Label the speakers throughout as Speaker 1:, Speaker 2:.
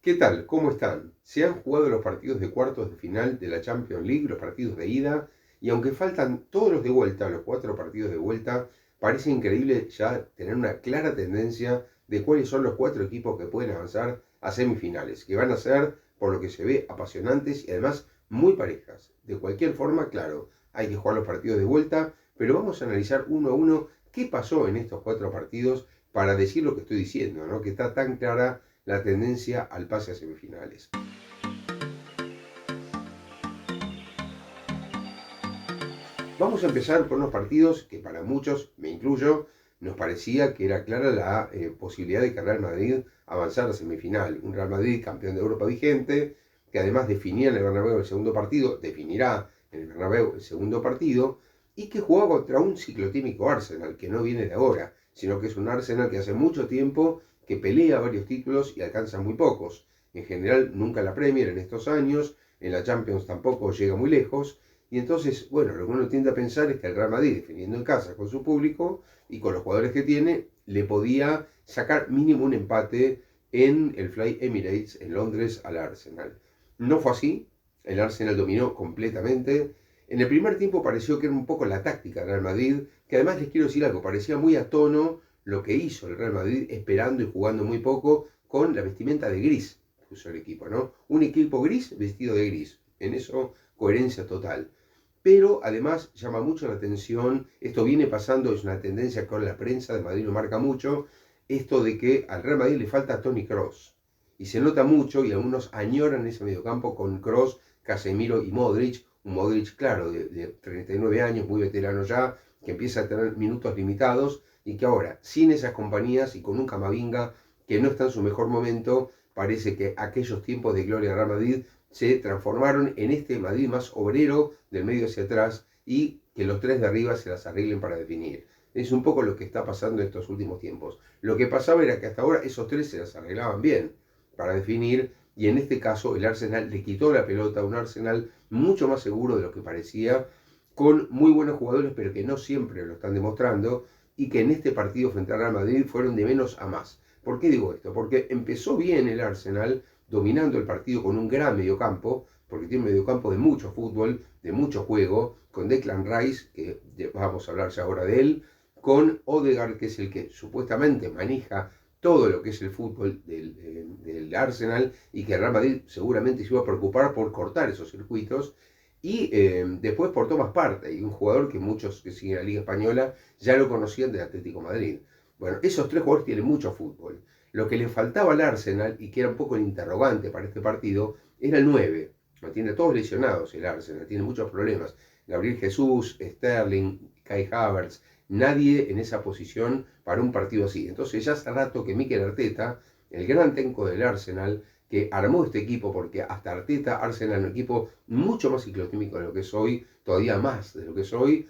Speaker 1: ¿Qué tal? ¿Cómo están? Se han jugado los partidos de cuartos de final de la Champions League, los partidos de ida, y aunque faltan todos los de vuelta, los 4 partidos de vuelta, parece increíble ya tener una clara tendencia de cuáles son los 4 equipos que pueden avanzar a semifinales, que van a ser, por lo que se ve, apasionantes y además muy parejas. De cualquier forma, claro, hay que jugar los partidos de vuelta, pero vamos a analizar uno a uno qué pasó en estos 4 partidos para decir lo que estoy diciendo, ¿no? Que está tan clara la tendencia al pase a semifinales. Vamos a empezar con unos partidos que para muchos, me incluyo, nos parecía que era clara la posibilidad de que Real Madrid avanzara a semifinal. Un Real Madrid campeón de Europa vigente, que además definía en el Bernabéu el segundo partido, definirá en el Bernabéu el segundo partido, y que jugaba contra un ciclotímico Arsenal, que no viene de ahora, sino que es un Arsenal que hace mucho tiempo que pelea varios títulos y alcanza muy pocos. En general, nunca la Premier en estos años, en la Champions tampoco llega muy lejos, y entonces, bueno, lo que uno tiende a pensar es que el Real Madrid, defendiendo en casa con su público y con los jugadores que tiene, le podía sacar mínimo un empate en el Fly Emirates en Londres al Arsenal. No fue así, el Arsenal dominó completamente. En el primer tiempo pareció que era un poco la táctica del Real Madrid, que además les quiero decir algo, parecía muy a tono lo que hizo el Real Madrid, esperando y jugando muy poco con la vestimenta de gris, puso el equipo, ¿no? Un equipo gris vestido de gris. En eso, coherencia total. Pero además llama mucho la atención, esto viene pasando, es una tendencia con la prensa de Madrid lo marca mucho, esto de que al Real Madrid le falta Toni Kroos. Y se nota mucho y algunos añoran ese mediocampo con Kroos, Casemiro y Modric. Un Modric, claro, de 39 años, muy veterano ya, que empieza a tener minutos limitados y que ahora, sin esas compañías y con un Camavinga que no está en su mejor momento, parece que aquellos tiempos de gloria de Real Madrid se transformaron en este Madrid más obrero del medio hacia atrás y que los 3 de arriba se las arreglen para definir. Es un poco lo que está pasando en estos últimos tiempos. Lo que pasaba era que hasta ahora esos 3 se las arreglaban bien para definir y en este caso el Arsenal le quitó la pelota a un Arsenal mucho más seguro de lo que parecía, con muy buenos jugadores pero que no siempre lo están demostrando y que en este partido frente al Real Madrid fueron de menos a más. ¿Por qué digo esto? Porque empezó bien el Arsenal, dominando el partido con un gran mediocampo, porque tiene un mediocampo de mucho fútbol, de mucho juego, con Declan Rice, que vamos a hablar ya ahora de él, con Odegaard, que es el que supuestamente maneja todo lo que es el fútbol del Arsenal y que el Real Madrid seguramente se iba a preocupar por cortar esos circuitos. Y después por Thomas Partey, un jugador que muchos que siguen la Liga Española ya lo conocían del Atlético de Madrid. Bueno, esos 3 jugadores tienen mucho fútbol. Lo que le faltaba al Arsenal, y que era un poco el interrogante para este partido, era el 9. Lo tiene todos lesionados el Arsenal, tiene muchos problemas. Gabriel Jesús, Sterling, Kai Havertz, nadie en esa posición para un partido así. Entonces ya hace rato que Mikel Arteta, el gran técnico del Arsenal, que armó este equipo, porque hasta Arteta, Arsenal es un equipo mucho más ciclotímico de lo que es hoy, todavía más de lo que es hoy,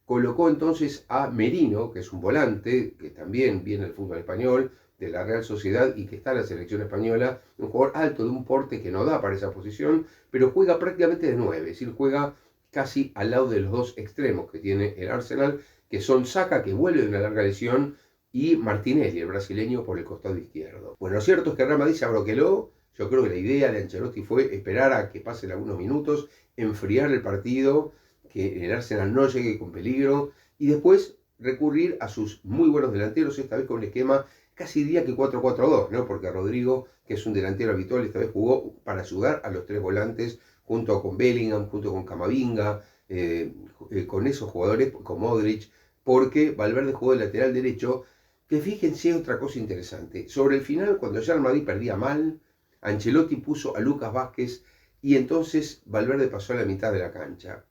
Speaker 1: colocó entonces a Merino, que es un volante, que también viene del fútbol español, de la Real Sociedad y que está en la selección española, un jugador alto de un porte que no da para esa posición, pero juega prácticamente de 9, es decir, juega casi al lado de los 2 extremos que tiene el Arsenal, que son Saka, que vuelve de una larga lesión, y Martinelli, el brasileño, por el costado izquierdo. Bueno, lo cierto es que Real Madrid se abroqueló. Yo creo que la idea de Ancelotti fue esperar a que pasen algunos minutos, enfriar el partido, que el Arsenal no llegue con peligro y después recurrir a sus muy buenos delanteros, esta vez con un esquema casi diría que 4-4-2, ¿no? Porque Rodrigo, que es un delantero habitual, esta vez jugó para ayudar a los 3 volantes junto con Bellingham, junto con Camavinga, con esos jugadores, con Modric, porque Valverde jugó de lateral derecho, que fíjense otra cosa interesante. Sobre el final, cuando ya el Madrid perdía mal, Ancelotti puso a Lucas Vázquez y entonces Valverde pasó a la mitad de la cancha.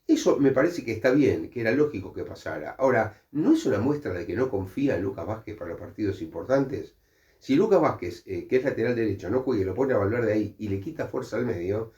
Speaker 1: Eso me parece que está bien, que era lógico que pasara. Ahora, ¿no es una muestra de que no confía en Lucas Vázquez para los partidos importantes? Si Lucas Vázquez, que es lateral derecho, no juega y lo pone a Valverde ahí y le quita fuerza al medio,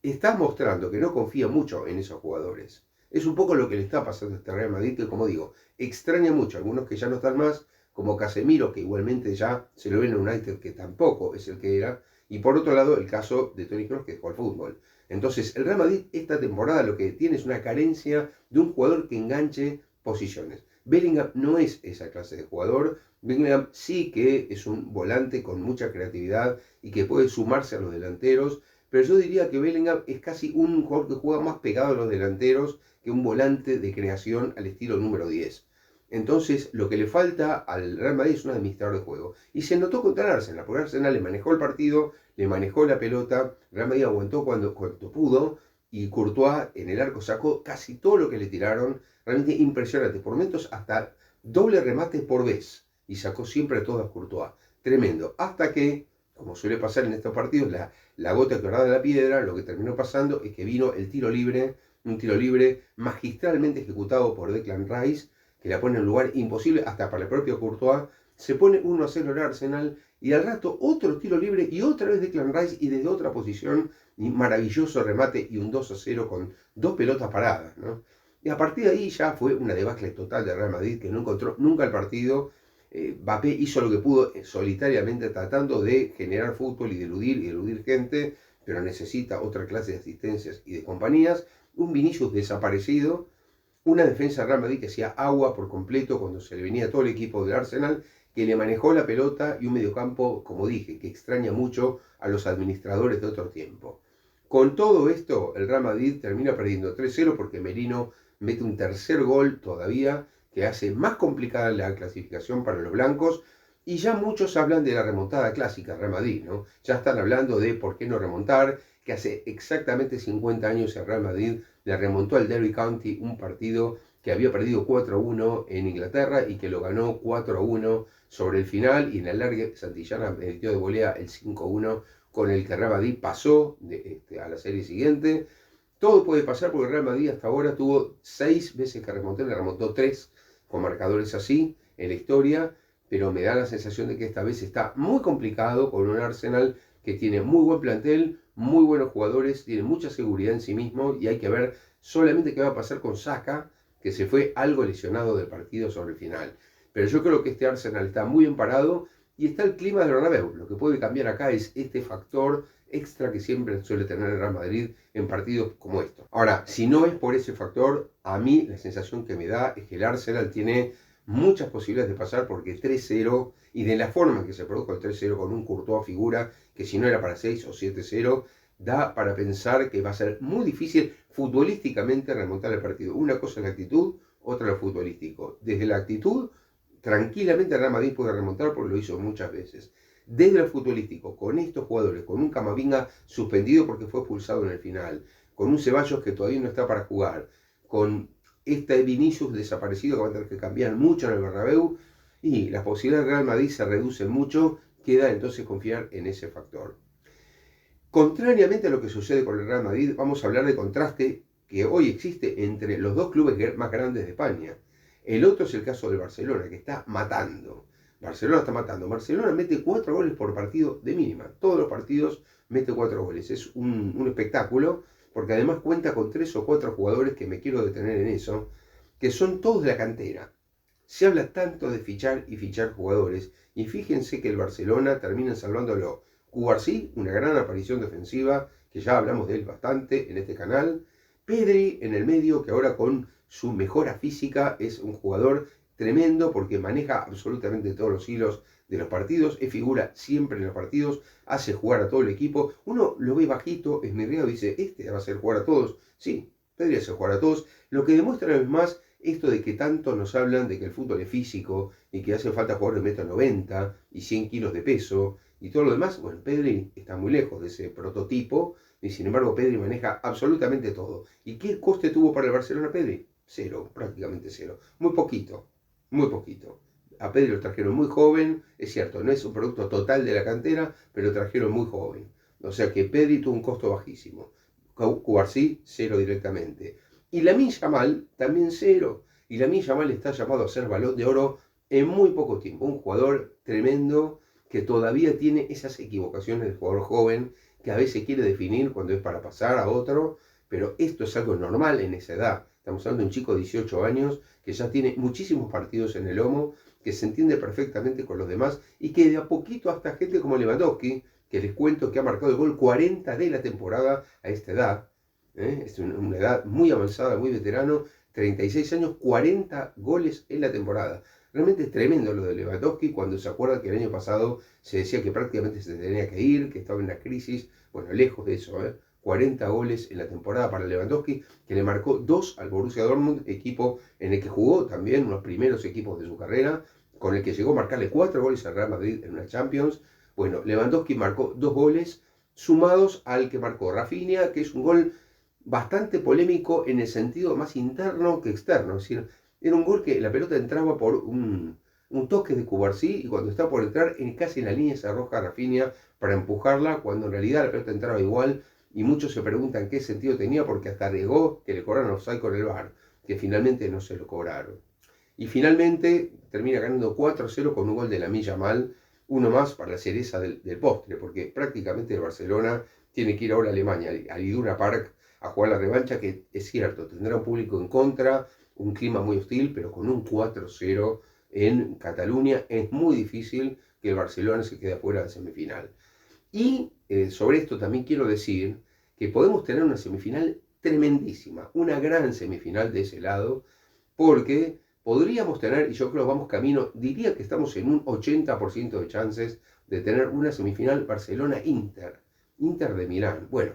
Speaker 1: está mostrando que no confía mucho en esos jugadores. Es un poco lo que le está pasando a este Real Madrid, que como digo, extraña mucho a algunos que ya no están más, como Casemiro, que igualmente ya se lo ve en el United, que tampoco es el que era, y por otro lado el caso de Toni Kroos, que jugó al fútbol. Entonces, el Real Madrid esta temporada lo que tiene es una carencia de un jugador que enganche posiciones. Bellingham no es esa clase de jugador, Bellingham sí que es un volante con mucha creatividad y que puede sumarse a los delanteros, pero yo diría que Bellingham es casi un jugador que juega más pegado a los delanteros que un volante de creación al estilo número 10. Entonces, lo que le falta al Real Madrid es un administrador de juego. Y se notó contra el Arsenal, porque Arsenal le manejó el partido, le manejó la pelota, Real Madrid aguantó cuando pudo, y Courtois en el arco sacó casi todo lo que le tiraron, realmente impresionante. Por momentos hasta doble remate por vez, y sacó siempre todas Courtois. Tremendo. Hasta que, como suele pasar en estos partidos, la gota que orada la piedra, lo que terminó pasando es que vino el tiro libre, un tiro libre magistralmente ejecutado por Declan Rice, que la pone en un lugar imposible hasta para el propio Courtois. Se pone 1-0 el Arsenal y al rato otro tiro libre y otra vez Declan Rice y desde otra posición, y maravilloso remate y un 2-0 con dos pelotas paradas, ¿no? Y a partir de ahí ya fue una debacle total de Real Madrid, que no encontró nunca el partido. Mbappé hizo lo que pudo solitariamente tratando de generar fútbol y de eludir gente, pero necesita otra clase de asistencias y de compañías. Un Vinicius desaparecido, una defensa de Real Madrid que hacía agua por completo cuando se le venía todo el equipo del Arsenal, que le manejó la pelota, y un mediocampo, como dije, que extraña mucho a los administradores de otro tiempo. Con todo esto, el Real Madrid termina perdiendo 3-0 porque Merino mete un tercer gol todavía, que hace más complicada la clasificación para los blancos, y ya muchos hablan de la remontada clásica Real Madrid, ¿no? Ya están hablando de por qué no remontar, que hace exactamente 50 años el Real Madrid le remontó al Derby County un partido que había perdido 4-1 en Inglaterra y que lo ganó 4-1 sobre el final, y en el alargue Santillana metió de volea el 5-1 con el que Real Madrid pasó a la serie siguiente. Todo puede pasar porque el Real Madrid hasta ahora tuvo 6 veces que remontar, le remontó 3 con marcadores así en la historia, pero me da la sensación de que esta vez está muy complicado con un Arsenal que tiene muy buen plantel, muy buenos jugadores, tiene mucha seguridad en sí mismo, y hay que ver solamente qué va a pasar con Saka, que se fue algo lesionado del partido sobre el final. Pero yo creo que este Arsenal está muy bien parado y está el clima del Bernabéu. Lo que puede cambiar acá es este factor extra que siempre suele tener el Real Madrid en partidos como estos. Ahora, si no es por ese factor, a mí la sensación que me da es que el Arsenal tiene muchas posibilidades de pasar, porque 3-0, y de la forma en que se produjo el 3-0 con un Courtois figura, que si no era para 6 o 7-0, da para pensar que va a ser muy difícil futbolísticamente remontar el partido. Una cosa es la actitud, otra lo futbolístico. Desde la actitud, tranquilamente el Real Madrid puede remontar porque lo hizo muchas veces. Desde lo futbolístico, con estos jugadores, con un Camavinga suspendido porque fue expulsado en el final, con un Ceballos que todavía no está para jugar, con este Vinicius desaparecido que va a tener que cambiar mucho en el Bernabéu, y las posibilidades del Real Madrid se reducen mucho. Queda entonces confiar en ese factor. Contrariamente a lo que sucede con el Real Madrid, vamos a hablar de contraste que hoy existe entre los dos clubes más grandes de España. El otro es el caso del Barcelona, que está matando. Barcelona está matando. Barcelona mete 4 goles por partido de mínima. Todos los partidos mete 4 goles. Es un espectáculo, porque además cuenta con 3 o 4 jugadores, que me quiero detener en eso, que son todos de la cantera. Se habla tanto de fichar y fichar jugadores, y fíjense que el Barcelona termina salvándolo. Cubarsí, una gran aparición defensiva, que ya hablamos de él bastante en este canal. Pedri en el medio, que ahora con su mejora física es un jugador tremendo porque maneja absolutamente todos los hilos de los partidos, es figura siempre en los partidos, hace jugar a todo el equipo. Uno lo ve bajito, esmerriado, y dice, este va a hacer jugar a todos. Sí, Pedri hace jugar a todos, lo que demuestra una vez más esto de que tanto nos hablan de que el fútbol es físico y que hace falta jugadores de 1,90 m y 100 kilos de peso y todo lo demás. Bueno, Pedri está muy lejos de ese prototipo, y sin embargo Pedri maneja absolutamente todo. ¿Y qué coste tuvo para el Barcelona Pedri? Cero, prácticamente cero. Muy poquito, muy poquito. A Pedri lo trajeron muy joven, es cierto, no es un producto total de la cantera, pero lo trajeron muy joven. O sea que Pedri tuvo un costo bajísimo. Cubarsí, cero directamente. Y Lamine Yamal, también cero. Y Lamine Yamal está llamado a ser Balón de Oro en muy poco tiempo. Un jugador tremendo que todavía tiene esas equivocaciones del jugador joven, que a veces quiere definir cuando es para pasar a otro, pero esto es algo normal en esa edad. Estamos hablando de un chico de 18 años que ya tiene muchísimos partidos en el lomo, que se entiende perfectamente con los demás, y que de a poquito hasta gente como Lewandowski, que les cuento que ha marcado el gol 40 de la temporada a esta edad, es una edad muy avanzada, muy veterano, 36 años, 40 goles en la temporada. Realmente es tremendo lo de Lewandowski cuando se acuerda que el año pasado se decía que prácticamente se tenía que ir, que estaba en una crisis. Bueno, lejos de eso, 40 goles en la temporada para Lewandowski, que le marcó 2 al Borussia Dortmund, equipo en el que jugó también, unos primeros equipos de su carrera, con el que llegó a marcarle 4 goles al Real Madrid en una Champions. Bueno, Lewandowski marcó 2 goles sumados al que marcó Rafinha, que es un gol bastante polémico en el sentido más interno que externo. Es decir, era un gol que la pelota entraba por un toque de Cubarsí y cuando está por entrar casi en la línea se arroja Rafinha para empujarla, cuando en realidad la pelota entraba igual y muchos se preguntan qué sentido tenía porque hasta arriesgó que le cobraran offside con el VAR, que finalmente no se lo cobraron. Y finalmente termina ganando 4-0 con un gol de Lamine Yamal, uno más para la cereza del postre, porque prácticamente el Barcelona tiene que ir ahora a Alemania, al Iduna Park, a jugar la revancha, que es cierto, tendrá un público en contra, un clima muy hostil, pero con un 4-0 en Cataluña es muy difícil que el Barcelona se quede fuera de semifinal. Y sobre esto también quiero decir que podemos tener una semifinal tremendísima, una gran semifinal de ese lado, porque podríamos tener, y yo creo que vamos camino, diría que estamos en un 80% de chances de tener una semifinal Barcelona-Inter, Inter de Milán. Bueno,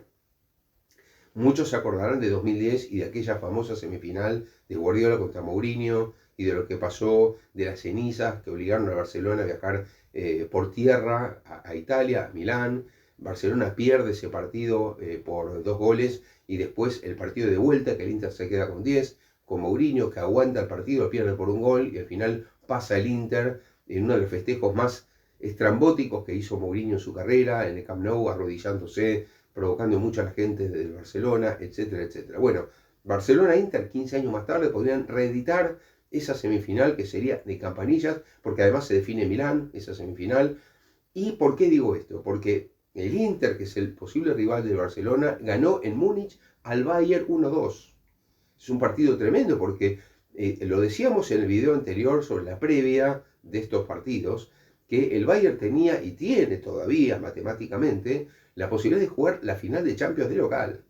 Speaker 1: muchos se acordarán de 2010 y de aquella famosa semifinal de Guardiola contra Mourinho y de lo que pasó, de las cenizas que obligaron a Barcelona a viajar por tierra a Italia, a Milán. Barcelona pierde ese partido por 2 goles y después el partido de vuelta que el Inter se queda con 10, con Mourinho que aguanta el partido, pierde por un gol y al final pasa el Inter en uno de los festejos más estrambóticos que hizo Mourinho en su carrera, en el Camp Nou, arrodillándose, provocando mucho a la gente del Barcelona, etcétera, etcétera. Bueno, Barcelona-Inter 15 años más tarde podrían reeditar esa semifinal que sería de campanillas, porque además se define Milán, esa semifinal. ¿Y por qué digo esto? Porque el Inter, que es el posible rival del Barcelona, ganó en Múnich al Bayern 1-2. Es un partido tremendo porque lo decíamos en el video anterior sobre la previa de estos partidos, que el Bayern tenía y tiene todavía matemáticamente la posibilidad de jugar la final de Champions de local.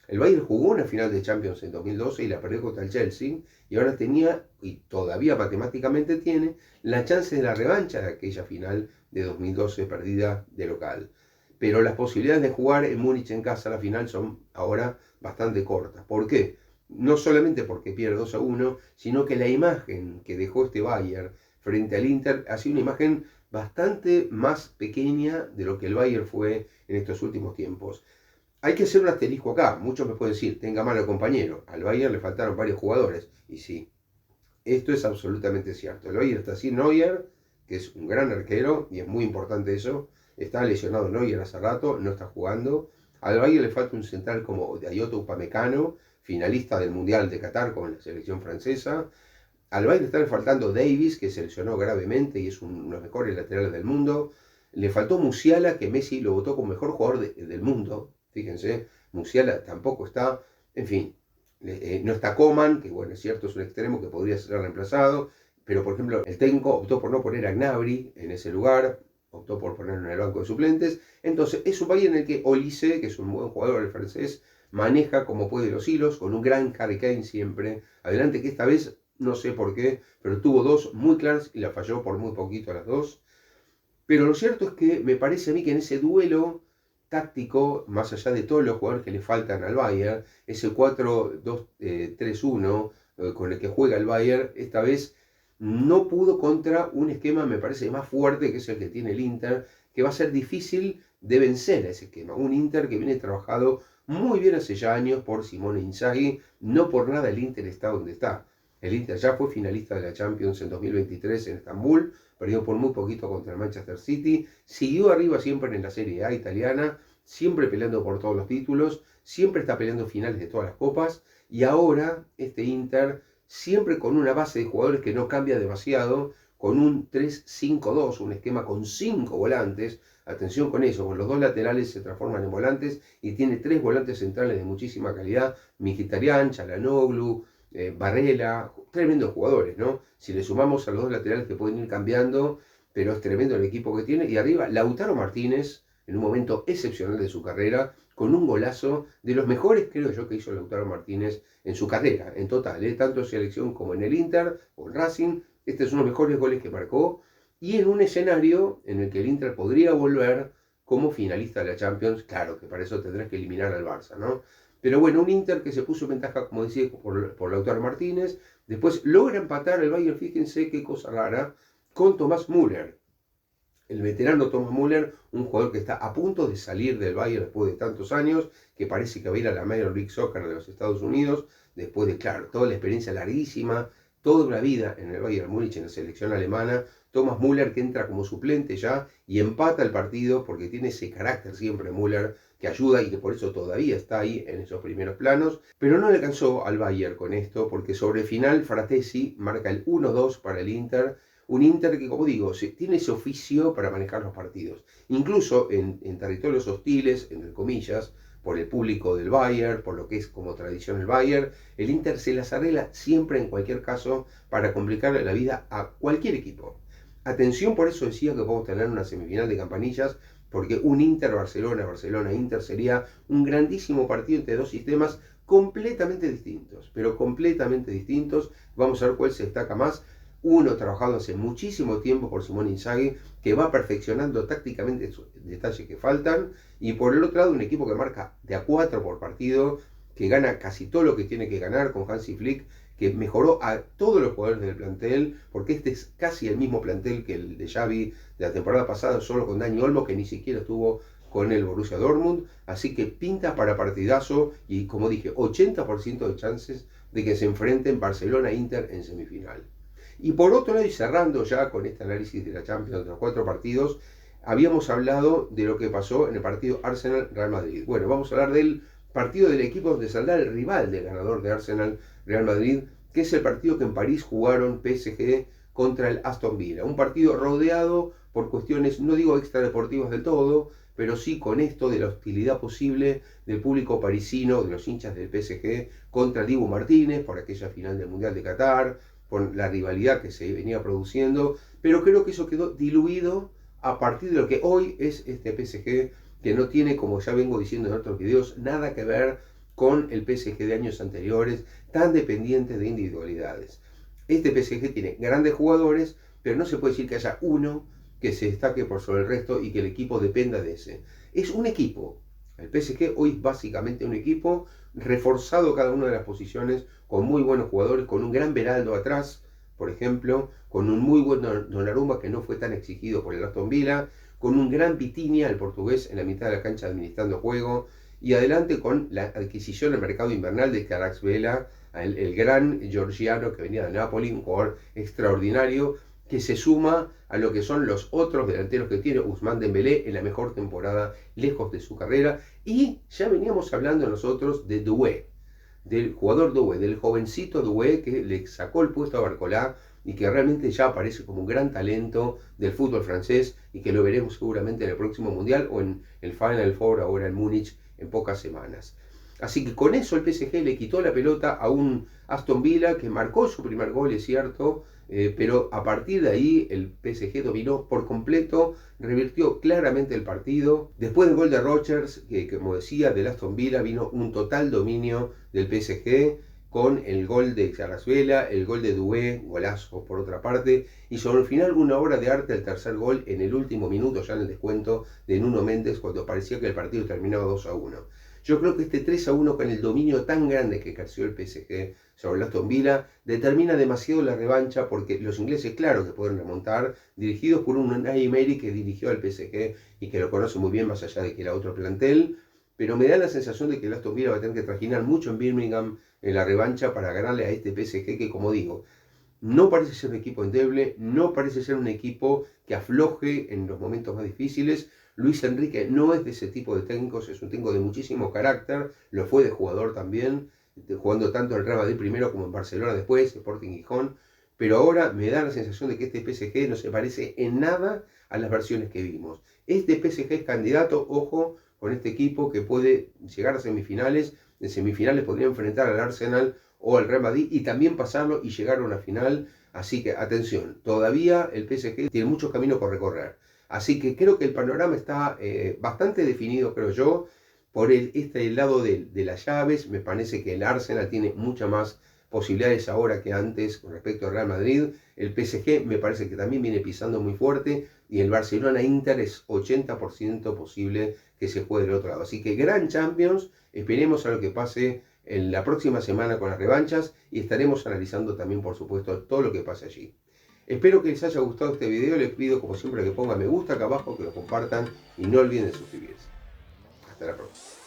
Speaker 1: El Bayern jugó una final de Champions en 2012 y la perdió contra el Chelsea y ahora tenía, y todavía matemáticamente tiene, la chance de la revancha de aquella final de 2012 perdida de local. Pero las posibilidades de jugar en Múnich en casa la final son ahora bastante cortas. ¿Por qué? No solamente porque pierde 2-1, sino que la imagen que dejó este Bayern frente al Inter ha sido una imagen bastante más pequeña de lo que el Bayern fue en estos últimos tiempos. Hay que hacer un asterisco acá. Muchos me pueden decir, tenga mano compañero. Al Bayern le faltaron varios jugadores. Y sí, esto es absolutamente cierto. El Bayern está sin Neuer, que es un gran arquero, y es muy importante eso. Está lesionado Neuer hace rato, no está jugando. Al Bayern le falta un central como Dayot Upamecano, finalista del Mundial de Qatar con la selección francesa. Al Bayern le está faltando Davis, que se lesionó gravemente y es uno de los mejores laterales del mundo. Le faltó Musiala, que Messi lo votó como mejor jugador del mundo. Fíjense, Musiala tampoco está. En fin, no está Coman, que bueno, es cierto, es un extremo que podría ser reemplazado. Pero por ejemplo, el técnico optó por no poner a Gnabry en ese lugar, optó por ponerlo en el banco de suplentes. Entonces, es un Bayern en el que Olise, que es un buen jugador, el francés, maneja como puede los hilos, con un gran Harry Kane siempre adelante, que esta vez no sé por qué, pero tuvo 2 muy claras y la falló por muy poquito a las 2. Pero lo cierto es que me parece a mí que en ese duelo táctico, más allá de todos los jugadores que le faltan al Bayern, ese 4-2-3-1 con el que juega el Bayern, esta vez no pudo contra un esquema, me parece, más fuerte, que es el que tiene el Inter, que va a ser difícil de vencer a ese esquema. Un Inter que viene trabajado muy bien hace ya años por Simone Inzaghi, no por nada el Inter está donde está. El Inter ya fue finalista de la Champions en 2023 en Estambul, perdió por muy poquito contra el Manchester City, siguió arriba siempre en la Serie A italiana, siempre peleando por todos los títulos, siempre está peleando finales de todas las copas, y ahora este Inter, siempre con una base de jugadores que no cambia demasiado, con un 3-5-2, un esquema con 5 volantes, atención con eso, con los 2 laterales se transforman en volantes, y tiene 3 volantes centrales de muchísima calidad, Mkhitaryan, Çalhanoğlu, Barrela, tremendos jugadores, ¿no? Si le sumamos a los 2 laterales que pueden ir cambiando, pero es tremendo el equipo que tiene. Y arriba, Lautaro Martínez, en un momento excepcional de su carrera, con un golazo de los mejores, creo yo, que hizo Lautaro Martínez en su carrera, en total, tanto en selección como en el Inter o en Racing. Este es uno de los mejores goles que marcó y en un escenario en el que el Inter podría volver como finalista de la Champions. Claro que para eso tendrás que eliminar al Barça, ¿no? Pero bueno, un Inter que se puso en ventaja, como decía, por Lautaro Martínez. Después logra empatar el Bayern, fíjense qué cosa rara, con Thomas Müller. El veterano Thomas Müller, un jugador que está a punto de salir del Bayern después de tantos años, que parece que va a ir a la Major League Soccer de los Estados Unidos, después de, claro, toda la experiencia larguísima, toda una vida en el Bayern Múnich, en la selección alemana. Thomas Müller que entra como suplente ya y empata el partido porque tiene ese carácter siempre Müller que ayuda y que por eso todavía está ahí en esos primeros planos. Pero no le alcanzó al Bayern con esto porque sobre el final Fratesi marca el 1-2 para el Inter. Un Inter que, como digo, tiene ese oficio para manejar los partidos. Incluso en territorios hostiles, entre comillas, por el público del Bayern, por lo que es como tradición el Bayern, el Inter se las arregla siempre en cualquier caso para complicarle la vida a cualquier equipo. Atención, por eso decía que podemos tener una semifinal de campanillas, porque un Inter-Barcelona, Barcelona-Inter sería un grandísimo partido entre dos sistemas completamente distintos, pero completamente distintos. Vamos a ver cuál se destaca más. Uno trabajado hace muchísimo tiempo por Simone Inzaghi, que va perfeccionando tácticamente esos detalles que faltan, y por el otro lado un equipo que marca de a 4 por partido, que gana casi todo lo que tiene que ganar con Hansi Flick, que mejoró a todos los jugadores del plantel, porque este es casi el mismo plantel que el de Xavi de la temporada pasada, solo con Dani Olmo, que ni siquiera estuvo con el Borussia Dortmund, así que pinta para partidazo, y como dije, 80% de chances de que se enfrenten Barcelona-Inter en semifinal. Y por otro lado, y cerrando ya con este análisis de la Champions de los 4 partidos, habíamos hablado de lo que pasó en el partido Arsenal-Real Madrid. Bueno, vamos a hablar del partido del equipo donde saldrá el rival del ganador de Arsenal-Real Madrid, que es el partido que en París jugaron PSG contra el Aston Villa. Un partido rodeado por cuestiones, no digo extradeportivas del todo, pero sí con esto de la hostilidad posible del público parisino, de los hinchas del PSG, contra Dibu Martínez por aquella final del Mundial de Qatar, por la rivalidad que se venía produciendo, pero creo que eso quedó diluido a partir de lo que hoy es este PSG, que no tiene, como ya vengo diciendo en otros videos, nada que ver con el PSG de años anteriores, tan dependiente de individualidades. Este PSG tiene grandes jugadores, pero no se puede decir que haya uno que se destaque por sobre el resto y que el equipo dependa de ese. Es un equipo. El PSG hoy es básicamente un equipo reforzado cada una de las posiciones, con muy buenos jugadores, con un gran Beraldo atrás, por ejemplo, con un muy buen Donnarumma que no fue tan exigido por el Aston Villa, con un gran Vitinha, el portugués, en la mitad de la cancha administrando juego, y adelante con la adquisición del mercado invernal de Kvaratskhelia, el gran georgiano que venía de Napoli, un jugador extraordinario, que se suma a lo que son los otros delanteros que tiene Ousmane Dembélé en la mejor temporada lejos de su carrera. Y ya veníamos hablando nosotros de Doué, del jugador Doué, del jovencito Doué que le sacó el puesto a Barcola y que realmente ya aparece como un gran talento del fútbol francés y que lo veremos seguramente en el próximo Mundial o en el Final Four ahora en Múnich en pocas semanas. Así que con eso el PSG le quitó la pelota a un Aston Villa que marcó su primer gol, es cierto, pero a partir de ahí el PSG dominó por completo, revirtió claramente el partido. Después del gol de Rodgers, que como decía, del Aston Villa, vino un total dominio del PSG con el gol de Kvaratskhelia, el gol de Doué, golazo por otra parte, y sobre el final una obra de arte el tercer gol en el último minuto, ya en el descuento de Nuno Méndez, cuando parecía que el partido terminaba 2-1. Yo creo que este 3-1 con el dominio tan grande que ejerció el PSG sobre el Aston Villa determina demasiado la revancha porque los ingleses claro que pueden remontar, dirigidos por un Unai Emery que dirigió al PSG y que lo conoce muy bien más allá de que era otro plantel, pero me da la sensación de que el Aston Villa va a tener que trajinar mucho en Birmingham en la revancha para ganarle a este PSG que, como digo, no parece ser un equipo endeble, no parece ser un equipo que afloje en los momentos más difíciles. Luis Enrique no es de ese tipo de técnicos, es un técnico de muchísimo carácter, lo fue de jugador también, jugando tanto en el Real Madrid primero como en Barcelona después, Sporting Gijón, pero ahora me da la sensación de que este PSG no se parece en nada a las versiones que vimos. Este PSG es candidato, ojo, con este equipo que puede llegar a semifinales, en semifinales podría enfrentar al Arsenal o al Real Madrid y también pasarlo y llegar a una final, así que atención, todavía el PSG tiene mucho camino por recorrer. Así que creo que el panorama está bastante definido, creo yo, por este lado de las llaves. Me parece que el Arsenal tiene mucha más posibilidades ahora que antes con respecto al Real Madrid. El PSG me parece que también viene pisando muy fuerte y el Barcelona-Inter es 80% posible que se juegue del otro lado. Así que gran Champions, esperemos a lo que pase en la próxima semana con las revanchas y estaremos analizando también, por supuesto, todo lo que pase allí. Espero que les haya gustado este video, les pido como siempre que pongan me gusta acá abajo, que lo compartan y no olviden suscribirse. Hasta la próxima.